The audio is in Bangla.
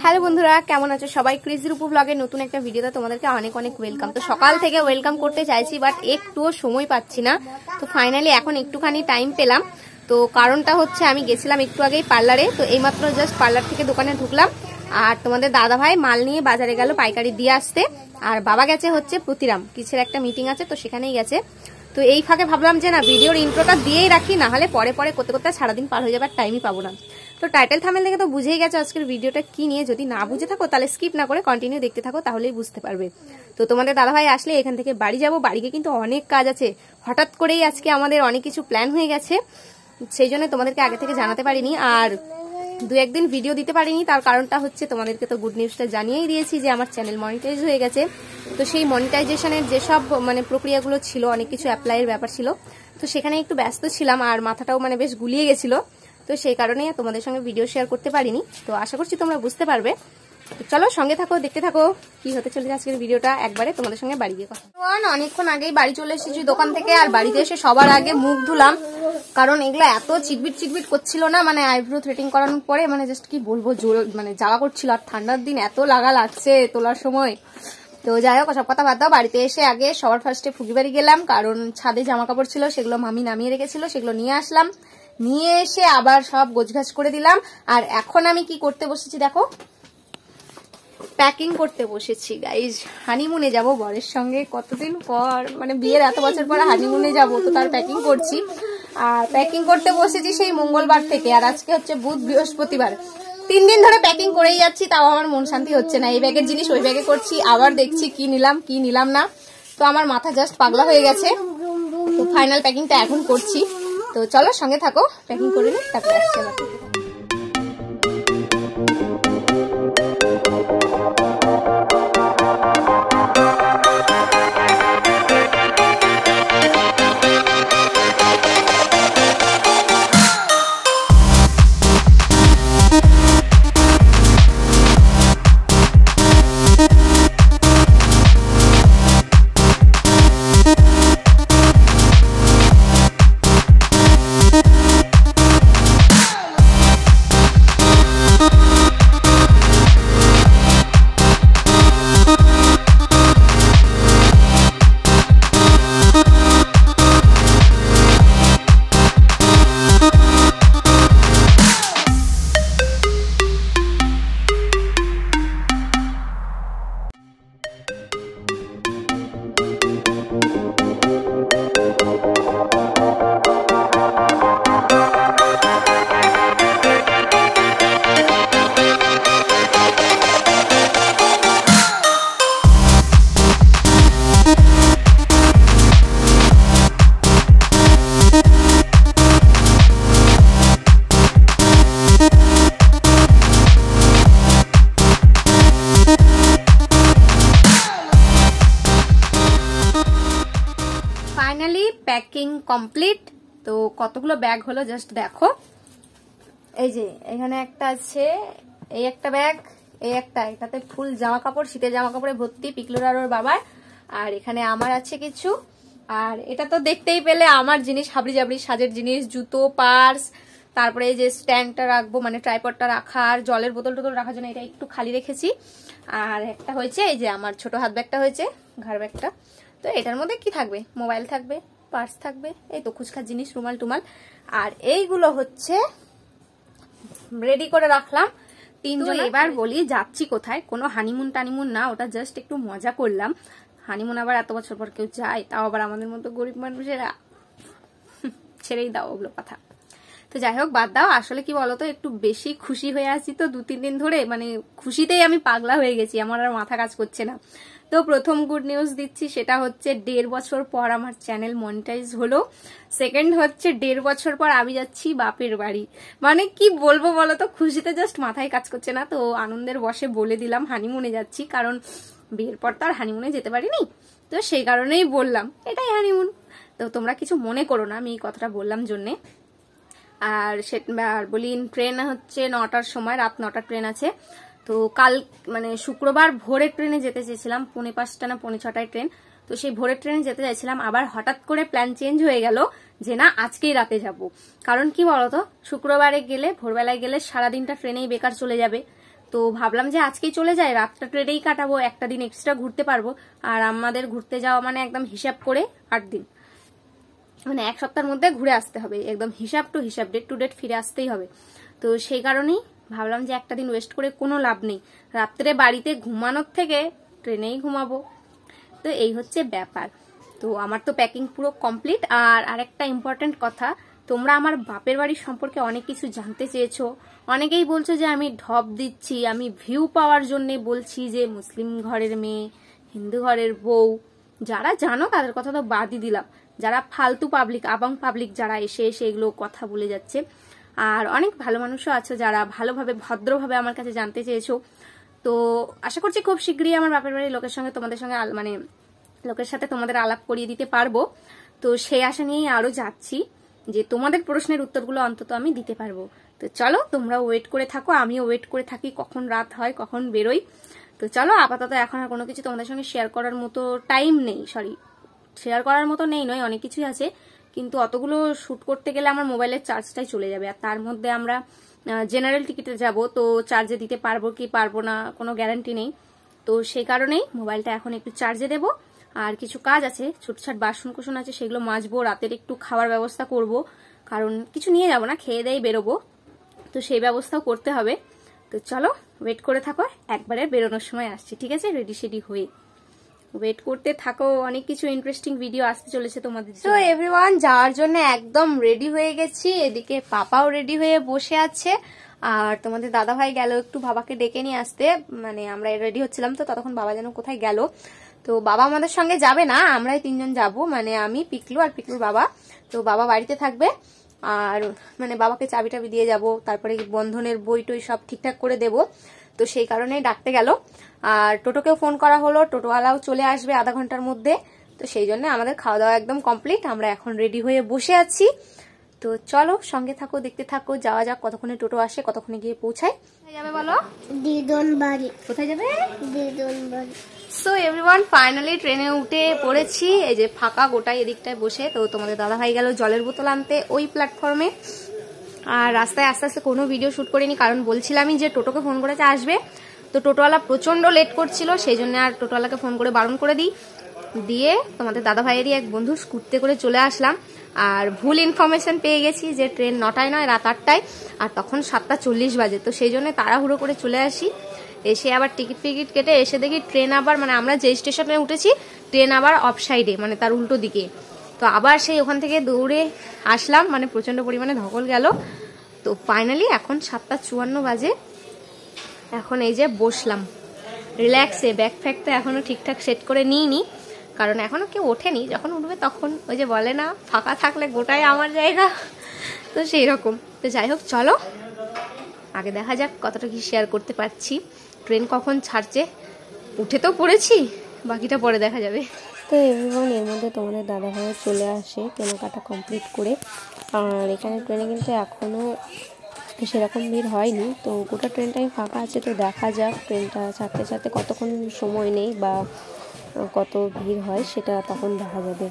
হ্যালো বন্ধুরা, কেমন আছো সবাই? ক্রেজি রূপু ব্লগের নতুন একটা ভিডিওতে তোমাদেরকে অনেক অনেক ওয়েলকাম। তো সকাল থেকে ওয়েলকাম করতে চাইছি, বাট একটুও সময় পাচ্ছি না। তো ফাইনালি এখন একটুখানি টাইম পেলাম। তো কারণটা হচ্ছে আমি গেছিলাম একটু আগেই পার্লারে। তো এইমাত্র জাস্ট পার্লার থেকে দোকানে ঢুকলাম, আর তোমাদের দাদা ভাই মাল নিয়ে বাজারে গেল পাইকারি দিয়ে আসতে। আর বাবা গেছে হচ্ছে প্রতিরাম কিসের একটা মিটিং আছে, তো সেখানেই গেছে। তো এই ফাঁকে ভাবলাম যে না, ভিডিওর ইন্ট্রোটা দিয়েই রাখি, না হলে পরে পরে করতে করতে সারাদিন পার হয়ে যাবে, টাইমই পাবো না। তো টাইটেল থাম্বনেল দেখে তো বুঝেই গেছো আজকের ভিডিওটা কি নিয়ে। যদি না বুঝে থাকো তাহলে স্কিপ না করে কন্টিনিউ দেখতে থাকো, তাহলেই বুঝতে পারবে। তো তোমাদের দাদাভাই আসলে এখান থেকে বাড়ি যাব, বাড়িতে কিন্তু অনেক কাজ আছে। হঠাৎ করেই আজকে আমাদের অনেক কিছু প্ল্যান হয়ে গেছে, সেই জন্য তোমাদেরকে আগে থেকে জানাতে পারিনি, আর দু একদিন ভিডিও দিতে পারিনি। তার কারণটা হচ্ছে তোমাদেরকে তো গুড নিউজটা জানিয়েই দিয়েছি যে আমার চ্যানেল মনিটাইজ হয়ে গেছে। তো সেই মনিটাইজেশনের যেসব প্রক্রিয়াগুলো ছিল, অনেক কিছু অ্যাপ্লাইয়ের ব্যাপার ছিল, তো সেখানে একটু ব্যস্ত ছিলাম, আর মাথাটাও বেশ গুলিয়ে গেছিল। তো সেই কারণে তোমাদের সঙ্গে ভিডিও শেয়ার করতে পারিনি। তো আশা করছি তোমরা বুঝতে পারবে। চলো সঙ্গে থাকো, দেখতে থাকো কি হতে চলেছে আজকের ভিডিওটা। একবারে তোমাদের সঙ্গে বাড়ি গিয়ে কথা। অনেকক্ষণ আগেই বাড়ি চলে এসেছি দোকান থেকে, আর বাড়িতে এসে সবার আগে মুখ ধুলাম, কারণ এগুলো এত চিটবিট চিটবিট করছিল না, আইব্রো থ্রেডিং করানোর পরে জাস্ট কি বলবো, জোর জ্বালা করছিল। আর ঠান্ডার দিন এত লাগা লাগছে তোলার সময়। তো যাই হোক, সব কথা বাদ দাও। বাড়িতে এসে আগে সবার ফার্স্টে ফুগিবাড়ি গেলাম, কারণ ছাদে জামা কাপড় ছিল, সেগুলো মামি নামিয়ে রেখেছিল, সেগুলো নিয়ে আসলাম। নিয়ে এসে আবার সব গোছগাছ করে দিলাম। আর এখন আমি কি করতে বসেছি দেখো, প্যাকিং করতে বসেছি গাইজ। হানিমুনে যাব বরের সঙ্গে, কতদিন পর, বিয়ের এত বছর পর হানিমুনে যাব, তো তার প্যাকিং করছি। আর প্যাকিং করতে বসেছি সেই মঙ্গলবার থেকে, আর আজকে হচ্ছে বুধ বৃহস্পতিবার। 3 দিন ধরে প্যাকিং করেই যাচ্ছি, তাও আমার মন শান্তি হচ্ছে না। এই ব্যাগের জিনিস ওই ব্যাগে করছি, আবার দেখছি কি নিলাম কি নিলাম না। তো আমার মাথা জাস্ট পাগলা হয়ে গেছে। তো ফাইনাল প্যাকিংটা এখন করছি। তো চলো সঙ্গে থাকো, প্যাকিং করে নিই, তারপরে আসছে আবার। Finally packing complete. তো কতগুলো ব্যাগ হলো জাস্ট দেখো। এই যে এখানে একটা আছে, এই একটা ব্যাগ, এই একটা, এটাতে ফুল জামা কাপড়, শীতের জামা কাপড়ে ভর্তি, পিকলোর আর ওর বাবার। আর এখানে আমার আছে কিছু। আর এটা তো দেখতেই পেলে আমার জিনিস, হাবড়ি জাবড়ি সাজের জিনিস, জুতো, পার্স, তারপরে এই যে স্ট্যান্ডটা রাখবো, ট্রাইপডটা রাখার, জলের বোতল টোতল রাখার জন্য এটা একটু খালি রেখেছি। আর একটা হয়েছে এই যে আমার ছোট হাত ব্যাগটা হয়েছে, ঘাড় ব্যাগটা। তো এটার মধ্যে কি থাকবে, মোবাইল থাকবে, পার্স থাকবে, এই তো খুচখাচ জিনিস, রুমাল টুমাল। আর এইগুলো হচ্ছে রেডি করে রাখলাম 3 জন। এবার বলি যাচ্ছি কোথায়, কোনো হানিমুন টানিমুন না, ওটা জাস্ট একটু মজা করলাম। হানিমুন আবার এত বছর পর কেউ যায়, তাও আবার আমাদের মতো গরিব মানুষেরা, ছেড়েই দাও ওগুলো কথা। তো যাই হোক, বাদ দাও। আসলে কি বলতো, একটু বেশি খুশি হয়ে আছি তো 2-3 দিন ধরে, খুশিতেই আমি পাগলা হয়ে গেছি, আমার আর মাথা কাজ করছে না। তো প্রথম গুড নিউজ দিচ্ছি, সেটা হচ্ছে 1.5 বছর পর আমার চ্যানেল মনিটাইজ হলো। সেকেন্ড হচ্ছে 1.5 বছর পর আমি যাচ্ছি বাপের বাড়ি। কি বলবো বলতো, খুশিতে জাস্ট মাথায় কাজ করছে না। তো আনন্দের বশে বলে দিলাম হানিমুনে যাচ্ছি, কারণ বিয়ের পর তো আর হানিমুনে যেতে পারিনি, তো সেই কারণেই বললাম এটাই হানিমুন। তো তোমরা কিছু মনে করো না আমি এই কথাটা বললাম জন্যে। আর বলি, ট্রেন হচ্ছে 9টার সময়, রাত 9টার ট্রেন আছে। তো কাল শুক্রবার ভোরের ট্রেনে যেতে চেয়েছিলাম, 5:45 না 6:45 ট্রেন। তো সেই ভোরের ট্রেনে যেতে চাইছিলাম, আবার হঠাৎ করে প্ল্যান চেঞ্জ হয়ে গেল যে না আজকেই রাতে যাব। কারণ কি বলতো, শুক্রবারে গেলে ভোরবেলায় গেলে সারাদিনটা ট্রেনেই বেকার চলে যাবে। তো ভাবলাম যে আজকেই চলে যাই, রাতটা ট্রেনেই কাটাবো, একটা দিন এক্সট্রা ঘুরতে পারবো। আর আমাদের ঘুরতে যাওয়া মানে একদম হিসাব করে 8 দিন, মানে 1 সপ্তাহের মধ্যে ঘুরে আসতে হবে, একদম হিসাব টু হিসাব, ডেট টু ডেট ফিরে আসতেই হবে। তো সেই কারণেই ভাবলাম যে একটা দিন ওয়েস্ট করে কোনো লাভ নেই, রাত্রে বাড়িতে ঘুমানোর থেকে ট্রেনেই ঘুমাবো। তো এই হচ্ছে ব্যাপার। তো আমার তো প্যাকিং পুরো কমপ্লিট। আর আরেকটা ইম্পর্টেন্ট কথা, তোমরা আমার বাপের বাড়ির সম্পর্কে অনেক কিছু জানতে চেয়েছো, অনেকেই বলছো যে আমি ঢপ দিচ্ছি, আমি ভিউ পাওয়ার জন্য বলছি যে মুসলিম ঘরের মেয়ে, হিন্দু ঘরের বউ। যারা জানো তাদের কথা তো বাদই দিলাম, যারা ফালতু পাবলিক, আবাং পাবলিক যারা এসে এসে এগুলো কথা বলে যাচ্ছে। আর অনেক ভালো মানুষও আছো যারা ভালোভাবে ভদ্রভাবে আমার কাছে জানতে চেয়েছো। তো আশা করছি খুব শীঘ্রই আমার বাপের বাড়ির লোকের সঙ্গে তোমাদের সঙ্গে মানে লোকের সাথে তোমাদের আলাপ করিয়ে দিতে পারবো। তো সেই আশা নিয়েই আরো যাচ্ছি যে তোমাদের প্রশ্নের উত্তরগুলো অন্তত আমি দিতে পারবো। তো চলো তোমরা ওয়েট করে থাকো, আমিও ওয়েট করে থাকি কখন রাত হয়, কখন বেরোই। তো চলো, আপাতত এখন আর কোনো কিছু তোমাদের সঙ্গে শেয়ার করার মতো টাইম নেই, শেয়ার করার মতো নেই নয়, অনেক কিছুই আছে, কিন্তু অতগুলো শুট করতে গেলে আমার মোবাইলের চার্জটাই চলে যাবে। আর তার মধ্যে আমরা জেনারেল টিকিটে যাব, তো চার্জে দিতে পারবো কি পারবো না কোনো গ্যারান্টি নেই। তো সেই কারণেই মোবাইলটা এখন একটু চার্জে দেবো। আর কিছু কাজ আছে, ছুটছাট বাসন কুসন আছে, সেগুলো মাজবো, রাতের একটু খাওয়ার ব্যবস্থা করব, কারণ কিছু নিয়ে যাব না, খেয়ে দিয়ে বেরোবো, তো সেই ব্যবস্থাও করতে হবে। তো চলো ওয়েট করে থাকো, একবারে বেরোনোর সময় আসছি, ঠিক আছে? রেডি সেডি হয়ে ওয়েট করতে থাকো, অনেক কিছু ইন্টারেস্টিং ভিডিও আসতে চলেছে তোমাদের। তো এভরিওয়ান, যাওয়ার জন্য একদম রেডি হয়ে গেছি, এদিকে পাপাও রেডি হয়ে বসে আছে। আর তোমাদের দাদা ভাই গেল একটু বাবাকে ডেকে নিয়ে আসতে, মানে আমরা রেডি হচ্ছিলাম তো ততক্ষণ বাবা যেন কোথায় গেল। তো বাবা আমাদের সঙ্গে যাবে না, আমরাই 3 জন যাব, মানে আমি, পিকলু আর পিকলুর বাবা। তো বাবা বাড়িতে থাকবে, আর মানে বাবাকে চাবি টাবি দিয়ে যাব, তারপরে বন্ধনের বই টই সব ঠিকঠাক করে দেব। তো সেই কারণেই ডাকতে গেল। আর টোটোকেও ফোন করা হলো, টোটোওয়ালাও চলে আসবে আধা ঘন্টার মধ্যে। তো সেই জন্য আমাদের খাওয়া দাওয়া একদম কমপ্লিট, আমরা এখন রেডি হয়ে বসে আছি। তো চলো সঙ্গে থাকো, দেখতে থাকো, যাওয়া যাক, কতক্ষণে টোটো আসে, কতক্ষণে গিয়ে পৌঁছায়। কোথায় যাবে বলো? দিদন বাড়ি। কোথায় যাবে? দিদন বাড়ি। সো এভরিওয়ান, ফাইনালি ট্রেনে উঠে পড়েছি, এই যে ফাঁকা গোটাই এদিকটায় বসে। তো তোমাদের দাদা ভাই গেল জলের বোতল আনতে ওই প্ল্যাটফর্মে। আর রাস্তায় আস্তে আস্তে কোনো ভিডিও শুট করিনি, কারণ বলছিলামই যে টোটোকে ফোন করেছে আসবে। তো টোটোওয়ালা প্রচন্ড লেট করছিল, সেই জন্য আর টোটোওয়ালাকে ফোন করে বারণ করে দিই, দিয়ে তোমাদের দাদা ভাইয়েরই এক বন্ধু স্কুটিতে করে চলে আসলাম। আর ভুল ইনফরমেশন পেয়ে গেছি যে ট্রেন 9টায় নয়, রাত 8টায়, আর তখন 7:40 বাজে। তো সেই জন্য তাড়াহুড়ো করে চলে আসি, এসে আবার টিকিট ফিকিট কেটে এসে দেখি ট্রেন আবার, মানে আমরা যে স্টেশনে উঠেছি ট্রেন আবার অফ সাইডে, মানে তার উল্টো দিকে। তো আবার সেই ওখান থেকে দৌড়ে আসলাম, মানে প্রচন্ড পরিমাণে ধকল গেল। তো ফাইনালি এখন 7:54 বাজে, এখন এই যে বসলাম রিল্যাক্সে। ব্যাগ ফ্যাগ তো এখনো ঠিকঠাক সেট করে নিইনি, কারণ এখনো কেউ ওঠেনি, যখন উঠবে তখন ওই যে বলে না, ফাঁকা থাকলে গোটাই আমার জায়গা, তো সেই রকম। তো যাই হোক, চলো আগে দেখা যাক কতটা কি শেয়ার করতে পারছি, ট্রেন কখন ছাড়ছে। উঠে তো পড়েছি, বাকিটা পরে দেখা যাবে। তো এভরিওয়ান, এর মধ্যে তোমাদের দাদা ভাই চলে আসে কেনাকাটা কমপ্লিট করে। আর এখানে ট্রেনে কিন্তু এখনও সেরকম ভিড় হয়নি, তো গোটা ট্রেনটাই ফাঁকা আছে। তো দেখা যাক ট্রেনটা ছাড়তে ছাড়তে কতক্ষণ সময় নেই বা কত ভিড় হয়, সেটা তখন দেখা যাবে।